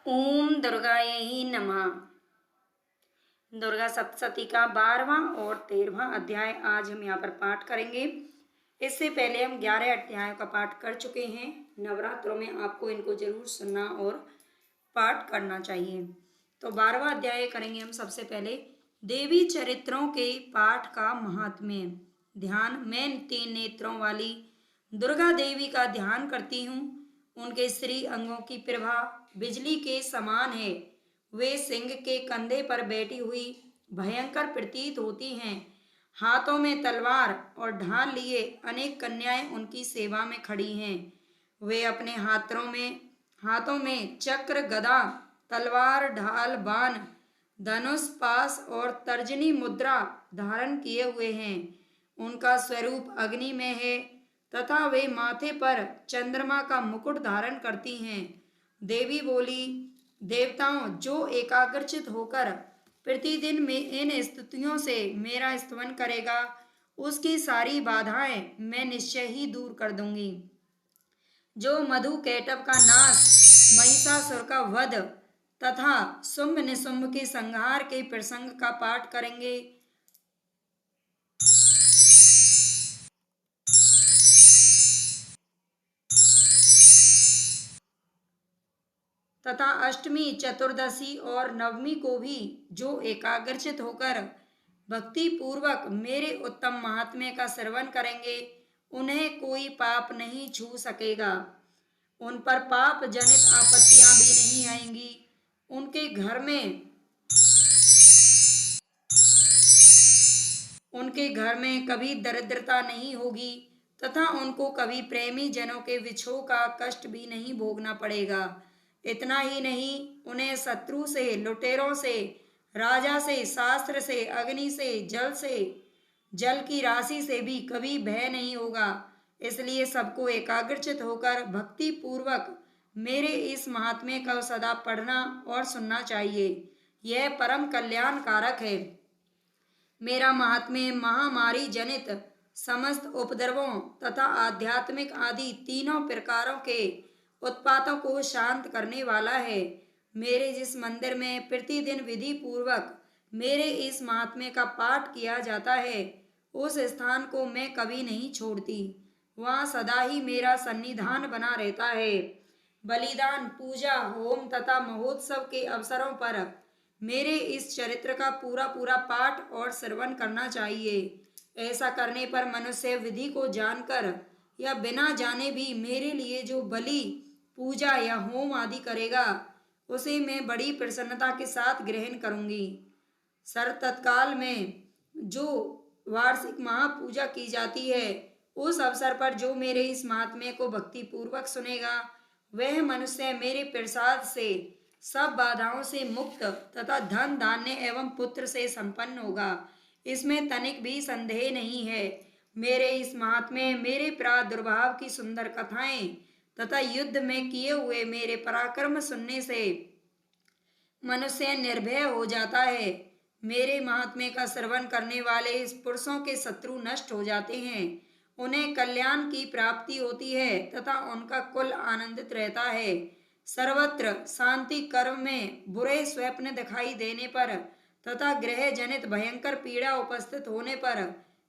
ओम दुर्गायै नमः। दुर्गा सप्तशती का 12वां और 13वां अध्याय आज हम यहाँ पर पाठ करेंगे। इससे पहले हम 11 अध्यायों का पाठ कर चुके हैं। नवरात्रों में आपको इनको जरूर सुनना और पाठ करना चाहिए। तो 12वां अध्याय करेंगे हम। सबसे पहले देवी चरित्रों के पाठ का महात्म्य। ध्यान। मैं 3 नेत्रों वाली दुर्गा देवी का ध्यान करती हूँ। उनके श्री अंगों की प्रभा बिजली के समान है। वे सिंह के कंधे पर बैठी हुई भयंकर प्रतीत होती हैं। हाथों में तलवार और ढाल लिए अनेक कन्याएं उनकी सेवा में खड़ी हैं। वे अपने हाथों में चक्र, गदा, तलवार, ढाल, बाण, धनुष, पास और तर्जनी मुद्रा धारण किए हुए हैं। उनका स्वरूप अग्नि में है तथा वे माथे पर चंद्रमा का मुकुट धारण करती हैं। देवी बोली, देवताओं, जो एकाग्रचित होकर प्रतिदिन में इन स्तुतियों से मेरा स्तवन करेगा, उसकी सारी बाधाएं मैं निश्चय ही दूर कर दूंगी। जो मधु कैटभ का नाश, महिषासुर का वध तथा शुंभ निशुंभ के संहार के प्रसंग का पाठ करेंगे, तथा अष्टमी, चतुर्दशी और नवमी को भी जो एकाग्रचित होकर भक्ति पूर्वक मेरे उत्तम महात्म्य का श्रवण करेंगे, उन्हें कोई पाप नहीं छू सकेगा। उन पर पाप जनित आपत्तियां भी नहीं आएंगी। उनके घर में कभी दरिद्रता नहीं होगी तथा उनको कभी प्रेमी जनों के विछोह का कष्ट भी नहीं भोगना पड़ेगा। इतना ही नहीं, उन्हें शत्रु से, लुटेरों से, राजा से, शास्त्र से, अग्नि से, जल की राशि से भी कभी भय नहीं होगा। इसलिए सबको एकाग्रचित होकर भक्ति पूर्वक मेरे इस महात्म्य का सदा पढ़ना और सुनना चाहिए। यह परम कल्याण कारक है। मेरा महात्म्य महामारी जनित समस्त उपद्रवों तथा आध्यात्मिक आदि तीनों प्रकारों के उत्पातों को शांत करने वाला है। मेरे जिस मंदिर में प्रतिदिन विधि पूर्वक मेरे इस महात्म्य का पाठ किया जाता है, उस स्थान को मैं कभी नहीं छोड़ती। वहाँ सदा ही मेरा सन्निधान बना रहता है। बलिदान, पूजा, होम तथा महोत्सव के अवसरों पर मेरे इस चरित्र का पूरा पूरा पाठ और श्रवण करना चाहिए। ऐसा करने पर मनुष्य विधि को जानकर या बिना जाने भी मेरे लिए जो बलि, पूजा या होम आदि करेगा, उसे मैं बड़ी प्रसन्नता के साथ ग्रहण करूंगी। तत्काल में जो वार्षिक महापूजा की जाती है, उस अवसर पर जो मेरे इस महात्म्य को भक्ति पूर्वक सुनेगा, वह मनुष्य मेरे प्रसाद से सब बाधाओं से मुक्त तथा धन, धान्य एवं पुत्र से संपन्न होगा। इसमें तनिक भी संदेह नहीं है। मेरे इस महात्म्य, मेरे प्रादुर्भाव की सुंदर कथाएं तथा युद्ध में किए हुए मेरे पराक्रम सुनने से मनुष्य निर्भय हो जाता है। मेरे महात्म्य का श्रवण करने वाले इस पुरुषों के शत्रु नष्ट हो जाते हैं। उन्हें कल्याण की प्राप्ति होती है तथा उनका कुल आनंदित रहता है। सर्वत्र शांति, कर्म में बुरे स्वप्न दिखाई देने पर तथा ग्रह जनित भयंकर पीड़ा उपस्थित होने पर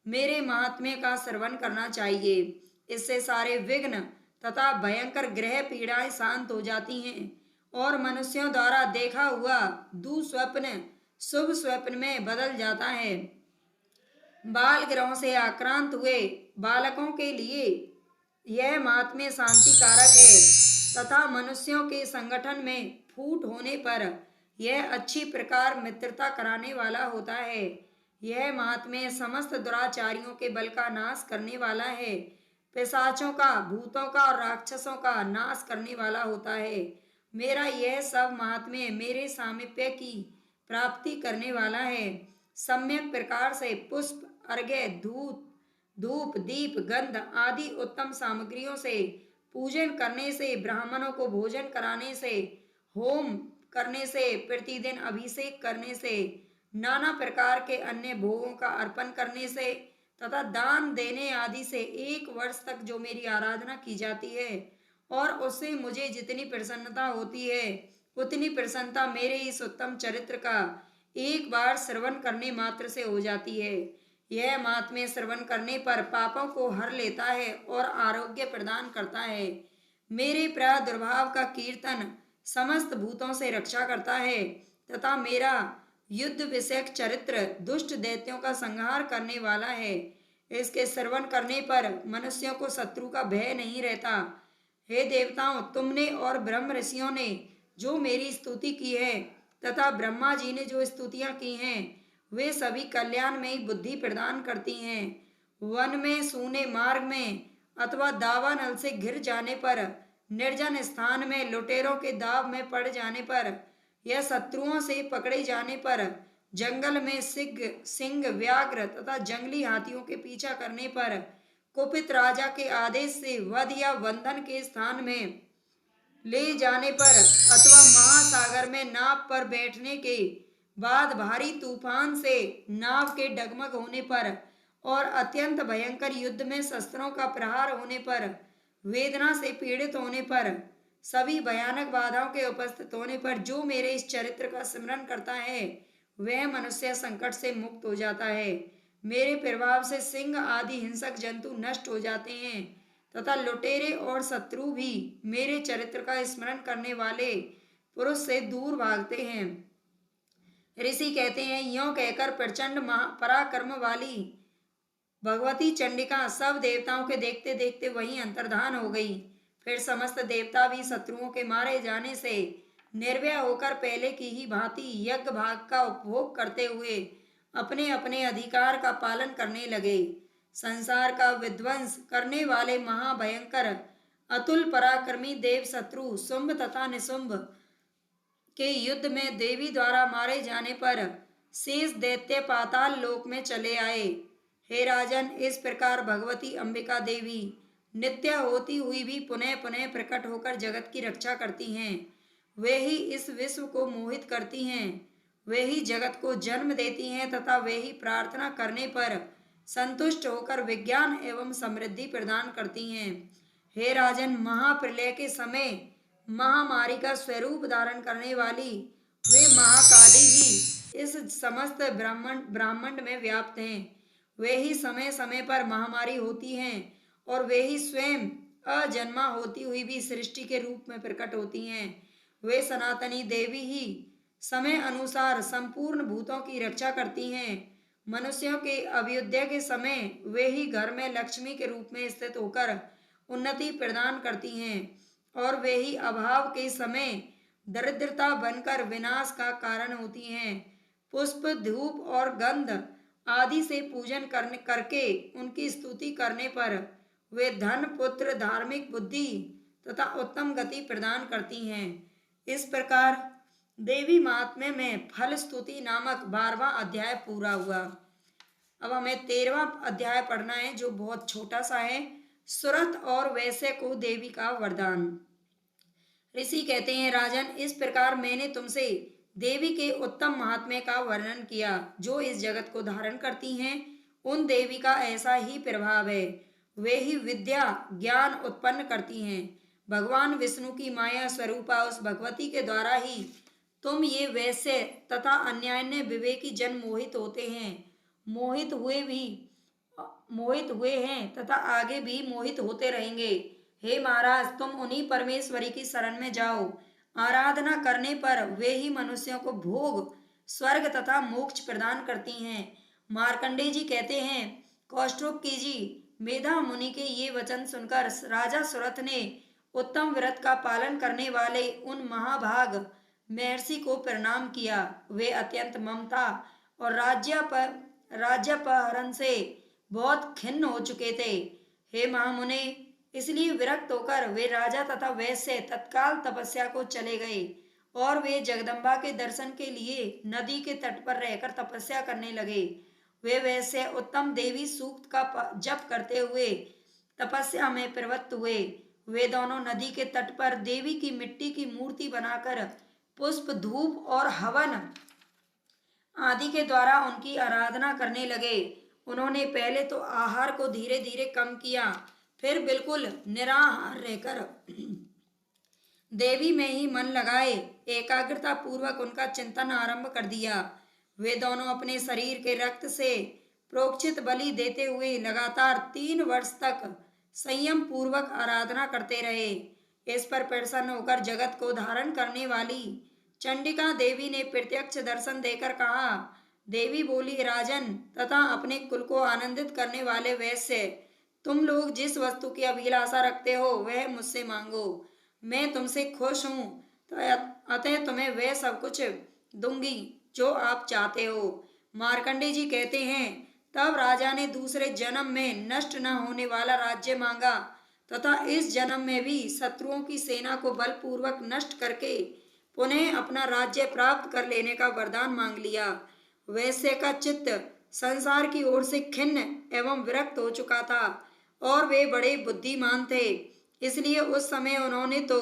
मेरे महात्म्य का श्रवण करना चाहिए। इससे सारे विघ्न तथा भयंकर ग्रह पीड़ाएं शांत हो जाती हैं और मनुष्यों द्वारा देखा हुआ दुस्वप्न शुभ स्वप्न में बदल जाता है। बाल ग्रहों से आक्रांत हुए बालकों के लिए यह महात्म्य शांति कारक है तथा मनुष्यों के संगठन में फूट होने पर यह अच्छी प्रकार मित्रता कराने वाला होता है। यह महात्म्य समस्त दुराचारियों के बल का नाश करने वाला है। पिशाचों का, भूतों का और राक्षसों का नाश करने वाला होता है। मेरा यह सब महात्म्य मेरे सामीप्य की प्राप्ति करने वाला है। सम्यक प्रकार से पुष्प, अर्घ्य, धूप, दीप, गंध आदि उत्तम सामग्रियों से पूजन करने से, ब्राह्मणों को भोजन कराने से, होम करने से, प्रतिदिन अभिषेक करने से, नाना प्रकार के अन्य भोगों का अर्पण करने से तथा दान देने आदि से 1 वर्ष तक जो मेरी आराधना की जाती है और उससे मुझे जितनी प्रसन्नता होती है, उतनी प्रसन्नता मेरे इस उत्तम चरित्र का एक बार श्रवण करने मात्र से हो जाती है। यह महात्म्य श्रवण करने पर पापों को हर लेता है और आरोग्य प्रदान करता है। मेरे प्रादुर्भाव का कीर्तन समस्त भूतों से रक्षा करता है तथा मेरा युद्ध विषयक चरित्र दुष्ट दैत्यों का संहार करने वाला है। इसके श्रवण करने पर मनुष्यों को शत्रु का भय नहीं रहता। हे देवताओं, तुमने और ब्रह्म ऋषियों ने जो मेरी स्तुति की है तथा ब्रह्मा जी ने जो स्तुतियां की हैं, वे सभी कल्याण में ही बुद्धि प्रदान करती हैं। वन में, सूने मार्ग में अथवा दावानल से घिर जाने पर, निर्जन स्थान में लुटेरों के दाव में पड़ जाने पर, या शत्रुओं से पकड़े जाने पर, जंगल में सिंह व्याघ्र तथा जंगली हाथियों के पीछा करने पर, कुपित राजा के आदेश से वध या बंधन के स्थान में ले जाने पर, अथवा महासागर में नाव पर बैठने के बाद भारी तूफान से नाव के डगमग होने पर और अत्यंत भयंकर युद्ध में शस्त्रों का प्रहार होने पर, वेदना से पीड़ित होने पर, सभी भयानक बाधाओं के उपस्थित होने पर जो मेरे इस चरित्र का स्मरण करता है, वह मनुष्य संकट से मुक्त हो जाता है। मेरे प्रभाव से सिंह आदि हिंसक जंतु नष्ट हो जाते हैं तथा लुटेरे और शत्रु भी मेरे चरित्र का स्मरण करने वाले पुरुष से दूर भागते हैं। ऋषि कहते हैं, यों कहकर प्रचंड पराक्रम वाली भगवती चंडिका सब देवताओं के देखते देखते वहीं अंतर्धान हो गई। फिर समस्त देवता भी शत्रुओं के मारे जाने से निर्भय होकर पहले की ही भांति यज्ञ भाग का उपभोग करते हुए अपने अपने अधिकार का पालन करने लगे। संसार का विध्वंस करने वाले महाभयंकर अतुल पराक्रमी देव शत्रु शुंभ तथा निशुंभ के युद्ध में देवी द्वारा मारे जाने पर शेष दैत्य पाताल लोक में चले आए। हे राजन, इस प्रकार भगवती अंबिका देवी नित्य होती हुई भी पुनः पुनः प्रकट होकर जगत की रक्षा करती हैं। वे ही इस विश्व को मोहित करती हैं, वे ही जगत को जन्म देती हैं तथा वे ही प्रार्थना करने पर संतुष्ट होकर विज्ञान एवं समृद्धि प्रदान करती हैं। हे राजन, महाप्रलय के समय महामारी का स्वरूप धारण करने वाली वे महाकाली ही इस समस्त ब्राह्मंड में व्याप्त हैं। वे ही समय समय पर महामारी होती हैं और वे ही स्वयं अजन्मा होती हुई भी सृष्टि के रूप में प्रकट होती हैं। वे सनातनी देवी ही समय अनुसार संपूर्ण भूतों की रक्षा करती हैं। मनुष्यों के अभ्युदय के समय वे ही घर में लक्ष्मी के रूप में स्थित होकर उन्नति प्रदान करती हैं और वे ही अभाव के समय दरिद्रता बनकर विनाश का कारण होती हैं। पुष्प, धूप और गंध आदि से पूजन करके उनकी स्तुति करने पर वे धन, पुत्र, धार्मिक बुद्धि तथा उत्तम गति प्रदान करती हैं। इस प्रकार देवी महात्म्य में फल स्तुति नामक 12वां अध्याय पूरा हुआ। अब हमें 13वां अध्याय पढ़ना है जो बहुत छोटा सा है। सुरथ और वैश्य को देवी का वरदान। ऋषि कहते हैं, राजन, इस प्रकार मैंने तुमसे देवी के उत्तम महात्म्य का वर्णन किया। जो इस जगत को धारण करती हैं, उन देवी का ऐसा ही प्रभाव है। वे ही विद्या ज्ञान उत्पन्न करती हैं। भगवान विष्णु की माया स्वरूपा उस भगवती के द्वारा ही तुम ये वैश्य तथा अन्यान्य विवेकी जन मोहित होते हैं, मोहित हुए हैं तथा आगे भी मोहित होते रहेंगे। हे महाराज, तुम उन्हीं परमेश्वरी की शरण में जाओ। आराधना करने पर वे ही मनुष्यों को भोग, स्वर्ग तथा मोक्ष प्रदान करती हैं। मार्कंडेय जी कहते हैं, कौष्टुभ जी, मेधा मुनि के ये वचन सुनकर राजा सुरथ ने उत्तम व्रत का पालन करने वाले उन महाभाग महर्षि को प्रणाम किया। वे अत्यंत ममता और राज्यापहरण से बहुत खिन्न हो चुके थे। हे महामुने, इसलिए विरक्त होकर वे राजा तथा वैश्य तत्काल तपस्या को चले गए और वे जगदम्बा के दर्शन के लिए नदी के तट पर रहकर तपस्या करने लगे। वे वैश्य उत्तम देवी सूक्त का जप करते हुए तपस्या में प्रवृत्त हुए। वे दोनों नदी के तट पर देवी की मिट्टी की मूर्ति बनाकर पुष्प, धूप और हवन आदि के द्वारा उनकी आराधना करने लगे। उन्होंने पहले तो आहार को धीरे धीरे कम किया, फिर बिल्कुल निराहार रहकर देवी में ही मन लगाए एकाग्रता पूर्वक उनका चिंतन आरंभ कर दिया। वे दोनों अपने शरीर के रक्त से प्रोक्षित बलि देते हुए लगातार 3 वर्ष तक संयम पूर्वक आराधना करते रहे। इस पर प्रसन्न होकर जगत को धारण करने वाली चंडिका देवी ने प्रत्यक्ष दर्शन देकर कहा। देवी बोली, राजन तथा अपने कुल को आनंदित करने वाले वैश्य, तुम लोग जिस वस्तु की अभिलाषा रखते हो वह मुझसे मांगो, मैं तुमसे खुश हूँ, अतः तुम्हें वह सब कुछ दूंगी जो आप चाहते हो। मार्कंडे जी कहते हैं, तब राजा ने दूसरे जन्म में नष्ट न होने वाला राज्य मांगा तथा इस जन्म में भी शत्रुओं की सेना को बलपूर्वक नष्ट करके पुनः अपना राज्य प्राप्त कर लेने का वरदान मांग लिया। वैश्य का चित्त संसार की ओर से खिन्न एवं विरक्त हो चुका था और वे बड़े बुद्धिमान थे, इसलिए उस समय उन्होंने तो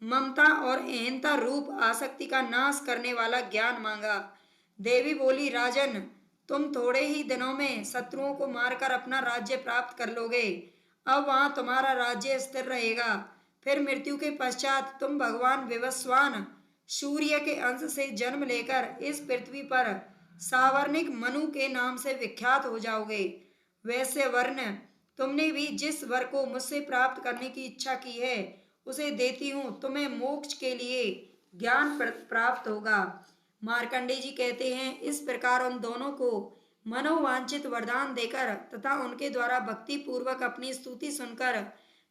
ममता और अहंता रूप आसक्ति का नाश करने वाला ज्ञान मांगा। देवी बोली, राजन तुम थोड़े ही दिनों में शत्रुओं को मारकर अपना राज्य प्राप्त कर लोगे। अब वहां तुम्हारा राज्य स्थिर रहेगा। फिर मृत्यु के पश्चात तुम भगवान विवस्वान सूर्य के अंश से जन्म लेकर इस पृथ्वी पर सावर्णिक मनु के नाम से विख्यात हो जाओगे। वैसे वर्ण, तुमने भी जिस वर को मुझसे प्राप्त करने की इच्छा की है उसे देती हूँ, तुम्हें मोक्ष के लिए ज्ञान प्राप्त होगा। मार्कंडे जी कहते हैं, इस प्रकार उन दोनों को मनोवांछित वरदान देकर तथा उनके द्वारा भक्ति पूर्वक अपनी स्तुति सुनकर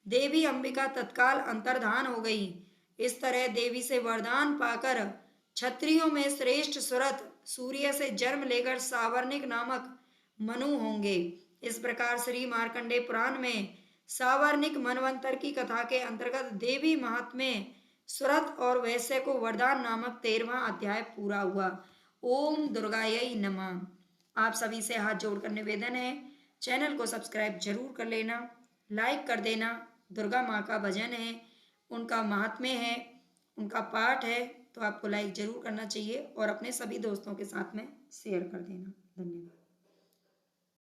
देवी अंबिका तत्काल अंतर्धान हो गई। इस तरह देवी से वरदान पाकर क्षत्रियों में श्रेष्ठ सुरथ सूर्य से जन्म लेकर सावर्णिक नामक मनु होंगे। इस प्रकार श्री मार्कंडे पुराण में सावर्णिक मनवंतर की कथा के अंतर्गत देवी महात्म्य सुरथ और वैश्य को वरदान नामक 13वां अध्याय पूरा हुआ। ओम दुर्गायै नमः। आप सभी से हाथ जोड़कर निवेदन है, चैनल को सब्सक्राइब जरूर कर लेना, लाइक कर देना। दुर्गा माँ का भजन है, उनका महात्म्य है, उनका पाठ है, तो आपको लाइक जरूर करना चाहिए और अपने सभी दोस्तों के साथ में शेयर कर देना। धन्यवाद।